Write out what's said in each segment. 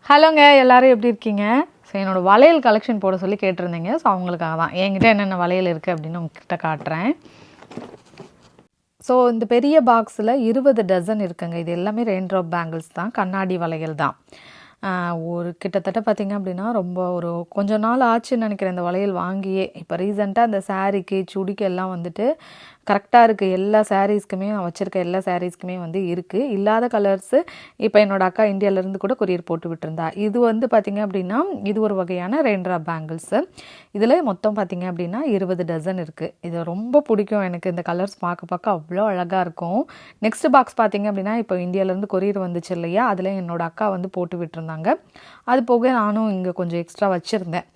ஹலோங்க, எல்லாரும் எப்படி இருக்கீங்க? ஸோ என்னோட வளையல் கலெக்ஷன் போட சொல்லி கேட்டிருந்தீங்க. ஸோ அவங்களுக்காக தான் என்கிட்ட என்னென்ன வளையல் இருக்குது அப்படின்னு உங்ககிட்ட காட்டுறேன். ஸோ இந்த பெரிய பாக்ஸில் 20 டசன் இருக்குங்க. இது எல்லாமே ரெயின் ட்ராப் பேங்கிள்ஸ் தான், கண்ணாடி வளையல் தான். ஒரு கிட்டத்தட்ட பார்த்திங்க அப்படின்னா ரொம்ப ஒரு கொஞ்ச நாள் ஆச்சுன்னு நினைக்கிறேன் இந்த வளையல் வாங்கியே. இப்போ ரீசெண்டாக அந்த சாரீக்கு சுடிக்கு எல்லாம் வந்துட்டு கரெக்டாக இருக்குது. எல்லா சாரீஸ்க்குமே நான் வச்சுருக்க எல்லா சாரீஸ்க்குமே வந்து இருக்குது. இல்லாத கலர்ஸு இப்போ என்னோடய அக்கா இந்தியாவிலேருந்து கூட கொரியர் போட்டு விட்டுருந்தா. இது வந்து பார்த்திங்க அப்படின்னா இது ஒரு வகையான ரெயின் ட்ராப் பேங்கிள்ஸு. இதில் மொத்தம் பார்த்திங்க அப்படின்னா 20 டசன் இருக்குது. இது ரொம்ப பிடிக்கும் எனக்கு. இந்த கலர்ஸ் பார்க்க அவ்வளோ அழகாக இருக்கும். நெக்ஸ்ட் பாக்ஸ் பார்த்திங்க அப்படின்னா இப்போ இந்தியாவிலேருந்து கொரியர் வந்துச்சு இல்லையா, அதில் என்னோடய அக்கா வந்து போட்டு விட்டுருந்தாங்க. அது போக நானும் இங்கே கொஞ்சம் எக்ஸ்ட்ரா வச்சுருந்தேன்.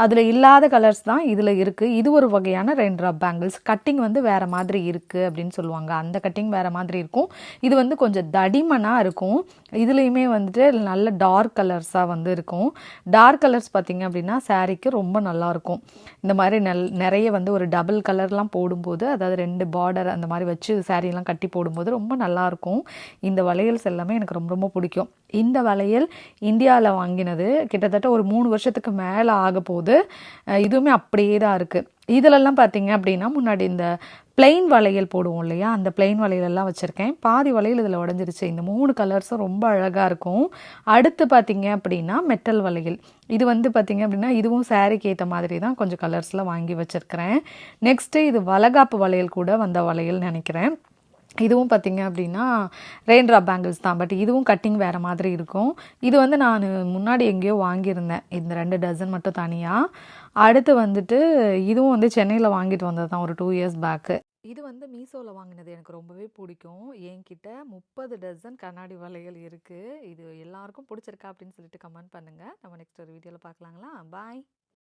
அதில் இல்லாத கலர்ஸ் தான் இதில் இருக்குது. இது ஒரு வகையான ரெயின் ட்ராப் பேங்கிள்ஸ். கட்டிங் வந்து வேறு மாதிரி இருக்குது அப்படின்னு சொல்லுவாங்க. அந்த கட்டிங் வேறு மாதிரி இருக்கும். இது வந்து கொஞ்சம் தடிமனாக இருக்கும். இதுலேயுமே வந்துட்டு நல்ல டார்க் கலர்ஸாக வந்து இருக்கும். டார்க் கலர்ஸ் பார்த்திங்க அப்படின்னா சாரீக்கு ரொம்ப நல்லாயிருக்கும். இந்த மாதிரி நிறைய வந்து ஒரு டபுள் கலர்லாம் போடும்போது, அதாவது 2 பார்டர் அந்த மாதிரி வச்சு சாரீலாம் கட்டி போடும்போது ரொம்ப நல்லாயிருக்கும். இந்த வளையல்ஸ் எல்லாமே எனக்கு ரொம்ப ரொம்ப பிடிக்கும். இந்த வளையல் இந்தியாவில் வாங்கினது கிட்டத்தட்ட ஒரு 3 வருஷத்துக்கு மேலே ஆக போகுது. இதுவுமே அப்படியே தான் இருக்குது. இதிலெல்லாம் பார்த்தீங்க அப்படின்னா முன்னாடி இந்த பிளெயின் வளையல் போடுவோம் இல்லையா, அந்த பிளெயின் வளையலெல்லாம் வச்சுருக்கேன். பாதி வளையல் இதில் உடஞ்சிருச்சு. இந்த 3 கலர்ஸும் ரொம்ப அழகாக இருக்கும். அடுத்து பார்த்தீங்க அப்படின்னா மெட்டல் வளையல். இது வந்து பார்த்திங்க அப்படின்னா இதுவும் சாரீக்கு ஏற்ற மாதிரி தான் கொஞ்சம் கலர்ஸில் வாங்கி வச்சுருக்கிறேன். நெக்ஸ்ட்டு இது வளகாப்பு வளையல் கூட வந்த வளையல் நினைக்கிறேன். இதுவும் பார்த்திங்க அப்படின்னா ரெயின் ட்ராப் பேங்கிள்ஸ் தான். பட் இதுவும் கட்டிங் வேறு மாதிரி இருக்கும். இது வந்து நான் முன்னாடி எங்கேயோ வாங்கியிருந்தேன், இந்த 2 டசன் மட்டும் தனியாக. அடுத்து வந்துட்டு இதுவும் வந்து சென்னையில் வாங்கிட்டு வந்தது தான் ஒரு 2 இயர்ஸ் பேக்கு. இது வந்து மீஷோவில் வாங்கினது. எனக்கு ரொம்பவே பிடிக்கும். என்கிட்ட 30 டசன் கண்ணாடி வளையல் இருக்குது. இது எல்லாருக்கும் பிடிச்சிருக்கா அப்படின்னு சொல்லிட்டு கமெண்ட் பண்ணுங்கள். நம்ம நெக்ஸ்ட் ஒரு வீடியோவில் பார்க்கலாங்களா? பாய்.